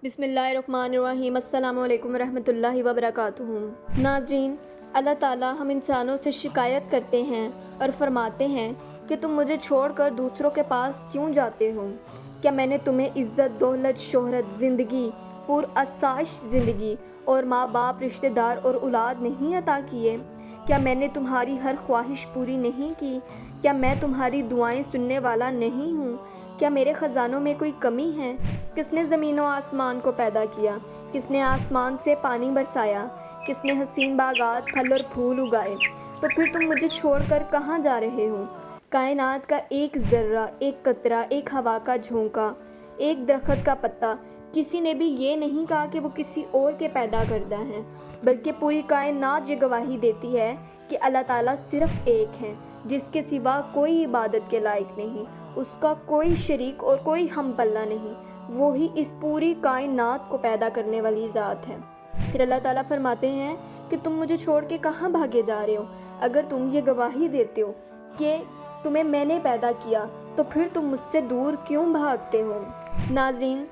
بسم اللہ الرحمن الرحیم۔ السلام علیکم ورحمۃ اللہ وبرکاتہ۔ ناظرین، اللہ تعالیٰ ہم انسانوں سے شکایت کرتے ہیں اور فرماتے ہیں کہ تم مجھے چھوڑ کر دوسروں کے پاس کیوں جاتے ہو؟ کیا میں نے تمہیں عزت، دولت، شہرت، زندگی، پر آسائش زندگی اور ماں باپ، رشتہ دار اور اولاد نہیں عطا کیے؟ کیا میں نے تمہاری ہر خواہش پوری نہیں کی؟ کیا میں تمہاری دعائیں سننے والا نہیں ہوں؟ کیا میرے خزانوں میں کوئی کمی ہے؟ کس نے زمین و آسمان کو پیدا کیا؟ کس نے آسمان سے پانی برسایا؟ کس نے حسین باغات، پھل اور پھول اگائے؟ تو پھر تم مجھے چھوڑ کر کہاں جا رہے ہو؟ کائنات کا ایک ذرہ، ایک قطرہ، ایک ہوا کا جھونکا، ایک درخت کا پتا، کسی نے بھی یہ نہیں کہا کہ وہ کسی اور کے پیدا کردہ ہیں، بلکہ پوری کائنات یہ گواہی دیتی ہے کہ اللہ تعالیٰ صرف ایک ہے، جس کے سوا کوئی عبادت کے لائق نہیں، اس کا کوئی شریک اور کوئی ہم پلہ نہیں، وہی اس پوری کائنات کو پیدا کرنے والی ذات ہے۔ پھر اللہ تعالیٰ فرماتے ہیں کہ تم مجھے چھوڑ کے کہاں بھاگے جا رہے ہو؟ اگر تم یہ گواہی دیتے ہو کہ تمہیں میں نے پیدا کیا تو پھر تم مجھ سے دور کیوں بھاگتے ہو؟ ناظرین،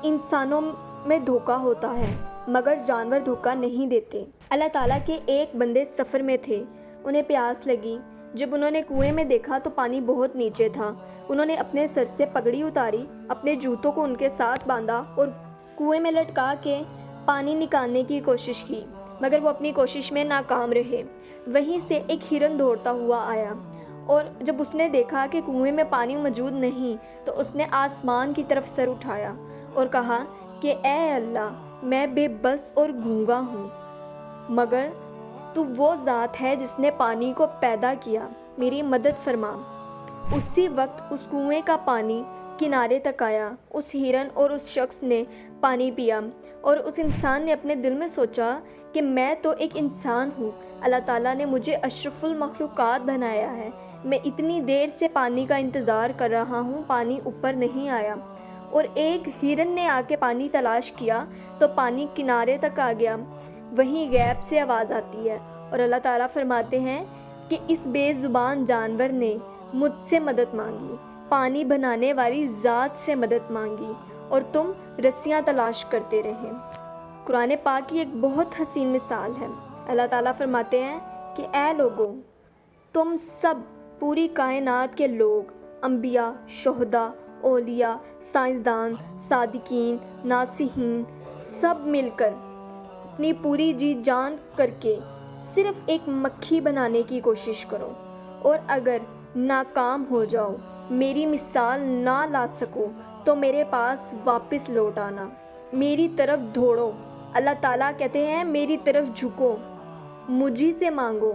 انسانوں میں دھوکہ ہوتا ہے مگر جانور دھوکہ نہیں دیتے۔ اللہ تعالیٰ کے ایک بندے سفر میں تھے، انہیں پیاس لگی۔ جب انہوں نے کنویں میں دیکھا تو پانی بہت نیچے تھا۔ انہوں نے اپنے سر سے پگڑی اتاری، اپنے جوتوں کو ان کے ساتھ باندھا اور کنویں میں لٹکا کے پانی نکالنے کی کوشش کی، مگر وہ اپنی کوشش میں ناکام رہے۔ وہیں سے ایک ہرن دوڑتا ہوا آیا اور جب اس نے دیکھا کہ کنویں میں پانی موجود نہیں تو اس نے آسمان کی طرف سر اٹھایا اور کہا کہ اے اللہ، میں بے بس اور گونگا ہوں، مگر تو وہ ذات ہے جس نے پانی کو پیدا کیا، میری مدد فرما۔ اسی وقت اس کنویں کا پانی کنارے تک آیا۔ اس ہرن اور اس شخص نے پانی پیا اور اس انسان نے اپنے دل میں سوچا کہ میں تو ایک انسان ہوں، اللہ تعالیٰ نے مجھے اشرف المخلوقات بنایا ہے، میں اتنی دیر سے پانی کا انتظار کر رہا ہوں، پانی اوپر نہیں آیا۔ اور ایک ہرن نے آ کے پانی تلاش کیا تو پانی کنارے تک آ گیا۔ وہیں غیب سے آواز آتی ہے اور اللہ تعالیٰ فرماتے ہیں کہ اس بے زبان جانور نے مجھ سے مدد مانگی، پانی بنانے والی ذات سے مدد مانگی اور تم رسیاں تلاش کرتے رہے۔ قرآن پاک کی ایک بہت حسین مثال ہے۔ اللہ تعالیٰ فرماتے ہیں کہ اے لوگو، تم سب، پوری کائنات کے لوگ، انبیاء، شہداء، اولیاء، سائنسدان، صادقین، ناصحین، سب مل کر اپنی پوری جی جان کر کے صرف ایک مکھی بنانے کی کوشش کرو، اور اگر ناکام ہو جاؤ، میری مثال نہ لا سکو تو میرے پاس واپس لوٹ آنا، میری طرف دوڑو۔ اللہ تعالیٰ کہتے ہیں میری طرف جھکو، مجھی سے مانگو،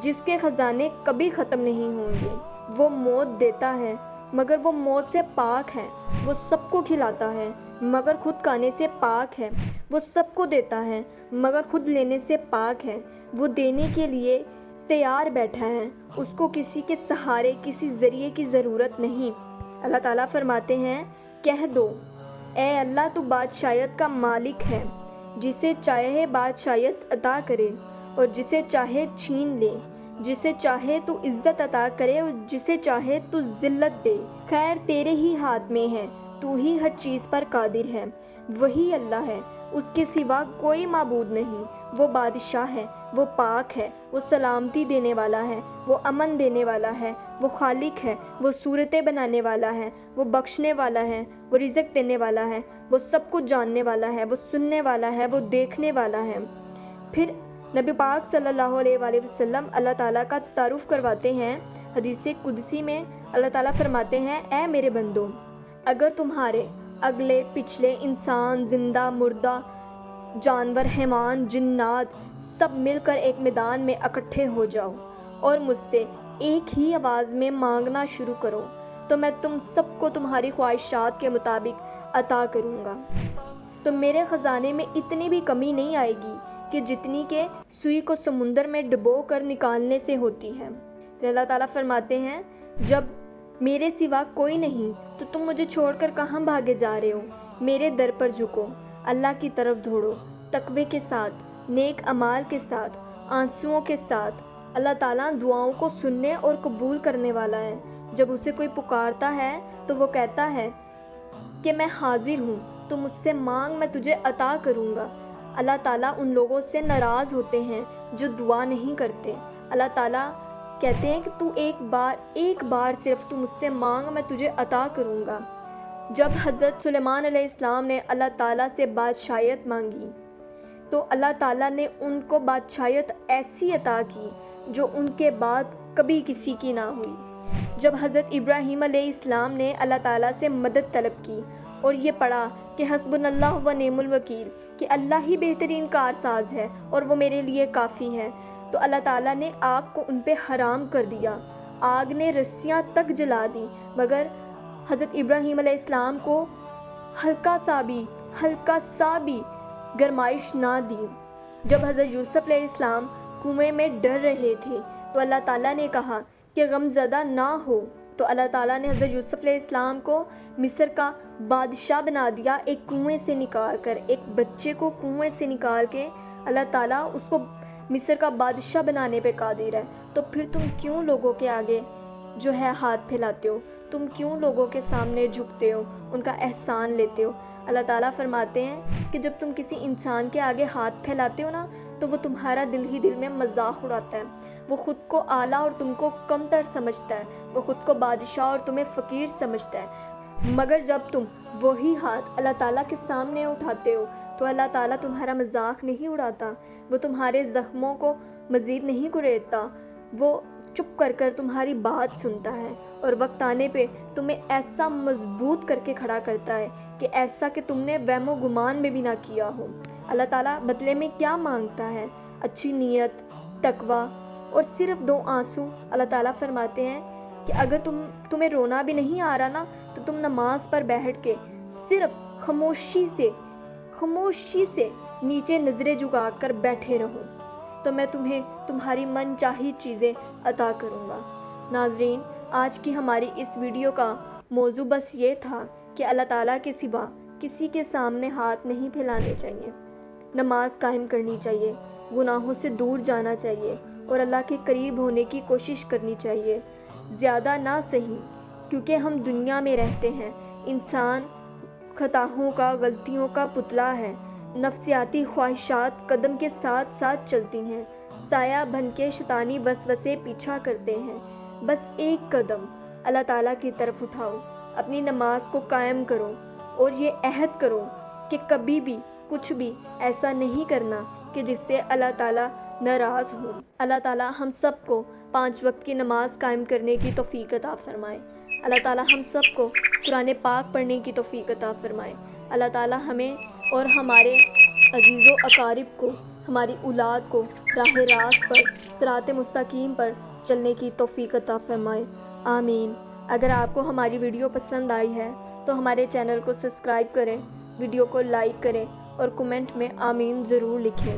جس کے خزانے کبھی ختم نہیں ہوں گے۔ وہ موت دیتا ہے مگر وہ موت سے پاک ہے، وہ سب کو کھلاتا ہے مگر خود کھانے سے پاک ہے، وہ سب کو دیتا ہے مگر خود لینے سے پاک ہے، وہ دینے کے لیے تیار بیٹھا ہے، اس کو کسی کے سہارے، کسی ذریعے کی ضرورت نہیں۔ اللہ تعالیٰ فرماتے ہیں کہہ دو اے اللہ، تو بادشاہیت کا مالک ہے، جسے چاہے بادشاہیت عطا کرے اور جسے چاہے چھین لے، جسے چاہے تو عزت عطا کرے اور جسے چاہے تو ذلت دے، خیر تیرے ہی ہاتھ میں ہے، تو ہی ہر چیز پر قادر ہے، وہی اللہ ہے، اس کے سوا کوئی معبود نہیں، وہ بادشاہ ہے، وہ پاک ہے، وہ سلامتی دینے والا ہے، وہ امن دینے والا ہے، وہ خالق ہے، وہ صورتیں بنانے والا ہے، وہ بخشنے والا ہے، وہ رزق دینے والا ہے، وہ سب کچھ جاننے والا ہے، وہ سننے والا ہے، وہ دیکھنے والا ہے۔ پھر نبی پاک صلی اللہ علیہ وآلہ وسلم اللہ تعالیٰ کا تعارف کرواتے ہیں۔ حدیث قدسی میں اللہ تعالیٰ فرماتے ہیں اے میرے بندو، اگر تمہارے اگلے پچھلے، انسان، زندہ، مردہ، جانور، حیوان، جنات، سب مل کر ایک میدان میں اکٹھے ہو جاؤ اور مجھ سے ایک ہی آواز میں مانگنا شروع کرو تو میں تم سب کو تمہاری خواہشات کے مطابق عطا کروں گا، تو میرے خزانے میں اتنی بھی کمی نہیں آئے گی کہ جتنی کہ سوئی کو سمندر میں ڈبو کر نکالنے سے ہوتی ہے۔ پھر اللہ تعالیٰ فرماتے ہیں جب میرے سوا کوئی نہیں تو تم مجھے چھوڑ کر کہاں بھاگے جا رہے ہو؟ میرے در پر جھکو، اللہ کی طرف دوڑو، تقوی کے ساتھ، نیک اعمال کے ساتھ، آنسوؤں کے ساتھ۔ اللہ تعالیٰ دعاؤں کو سننے اور قبول کرنے والا ہے۔ جب اسے کوئی پکارتا ہے تو وہ کہتا ہے کہ میں حاضر ہوں، تو مجھ سے مانگ میں تجھے عطا کروں گا۔ اللہ تعالیٰ ان لوگوں سے ناراض ہوتے ہیں جو دعا نہیں کرتے۔ اللہ تعالیٰ کہتے ہیں کہ تو ایک بار صرف تو مجھ سے مانگ میں تجھے عطا کروں گا۔ جب حضرت سلیمان علیہ السلام نے اللہ تعالیٰ سے بادشاہیت مانگی تو اللہ تعالیٰ نے ان کو بادشاہیت ایسی عطا کی جو ان کے بعد کبھی کسی کی نہ ہوئی۔ جب حضرت ابراہیم علیہ السلام نے اللہ تعالیٰ سے مدد طلب کی اور یہ پڑھا کہ حسبنا اللہ و نعم الوکیل، کہ اللہ ہی بہترین کارساز ہے اور وہ میرے لیے کافی ہے، تو اللہ تعالیٰ نے آگ کو ان پہ حرام کر دیا۔ آگ نے رسیاں تک جلا دی، مگر حضرت ابراہیم علیہ السلام کو ہلکا سا بھی گرمائش نہ دی۔ جب حضرت یوسف علیہ السلام کنویں میں ڈر رہے تھے تو اللہ تعالیٰ نے کہا کہ غم زدہ نہ ہو، تو اللہ تعالیٰ نے حضرت یوسف علیہ السلام کو مصر کا بادشاہ بنا دیا۔ ایک کنویں سے نکال کر، ایک بچے کو کنویں سے نکال کے اللہ تعالیٰ اس کو مصر کا بادشاہ بنانے پہ قادر ہے۔ تو پھر تم کیوں لوگوں کے آگے جو ہے ہاتھ پھیلاتے ہو؟ تم کیوں لوگوں کے سامنے جھکتے ہو، ان کا احسان لیتے ہو؟ اللہ تعالیٰ فرماتے ہیں کہ جب تم کسی انسان کے آگے ہاتھ پھیلاتے ہو نا تو وہ تمہارا دل ہی دل میں مذاق اڑاتا ہے۔ وہ خود کو اعلیٰ اور تم کو کم تر سمجھتا ہے، وہ خود کو بادشاہ اور تمہیں فقیر سمجھتا ہے۔ مگر جب تم وہی ہاتھ اللہ تعالیٰ کے سامنے اٹھاتے ہو تو اللہ تعالیٰ تمہارا مذاق نہیں اڑاتا، وہ تمہارے زخموں کو مزید نہیں کریدتا، وہ چپ کر کر تمہاری بات سنتا ہے اور وقت آنے پہ تمہیں ایسا مضبوط کر کے کھڑا کرتا ہے کہ ایسا کہ تم نے وہم و گمان میں بھی نہ کیا ہو۔ اللہ تعالیٰ بدلے میں کیا مانگتا ہے؟ اچھی نیت، تقویٰ اور صرف 2 آنسو۔ اللہ تعالیٰ فرماتے ہیں کہ اگر تمہیں رونا بھی نہیں آ رہا نا تو تم نماز پر بیٹھ کے صرف خاموشی سے نیچے نظریں جھکا کر بیٹھے رہو تو میں تمہیں تمہاری من چاہی چیزیں عطا کروں گا۔ ناظرین، آج کی ہماری اس ویڈیو کا موضوع بس یہ تھا کہ اللہ تعالیٰ کے سوا کسی کے سامنے ہاتھ نہیں پھیلانے چاہیے، نماز قائم کرنی چاہیے، گناہوں سے دور جانا چاہیے اور اللہ کے قریب ہونے کی کوشش کرنی چاہیے، زیادہ نہ صحیح، کیونکہ ہم دنیا میں رہتے ہیں۔ انسان خطاؤں کا، غلطیوں کا پتلا ہے، نفسیاتی خواہشات قدم کے ساتھ ساتھ چلتی ہیں، سایہ بن کے شیطانی وسوسے پیچھا کرتے ہیں۔ بس ایک قدم اللہ تعالیٰ کی طرف اٹھاؤ، اپنی نماز کو قائم کرو اور یہ عہد کرو کہ کبھی بھی کچھ بھی ایسا نہیں کرنا کہ جس سے اللہ تعالیٰ ناراض ہو۔ اللہ تعالیٰ ہم سب کو 5 وقت کی نماز قائم کرنے کی توفیق عطا فرمائے۔ اللہ تعالیٰ ہم سب کو قرآن پاک پڑھنے کی توفیق عطا فرمائے۔ اللہ تعالیٰ ہمیں اور ہمارے عزیز و اقارب کو، ہماری اولاد کو راہ راست پر، صراط مستقیم پر چلنے کی توفیق عطا فرمائے۔ آمین۔ اگر آپ کو ہماری ویڈیو پسند آئی ہے تو ہمارے چینل کو سبسکرائب کریں، ویڈیو کو لائک کریں اور کمنٹ میں آمین ضرور لکھیں۔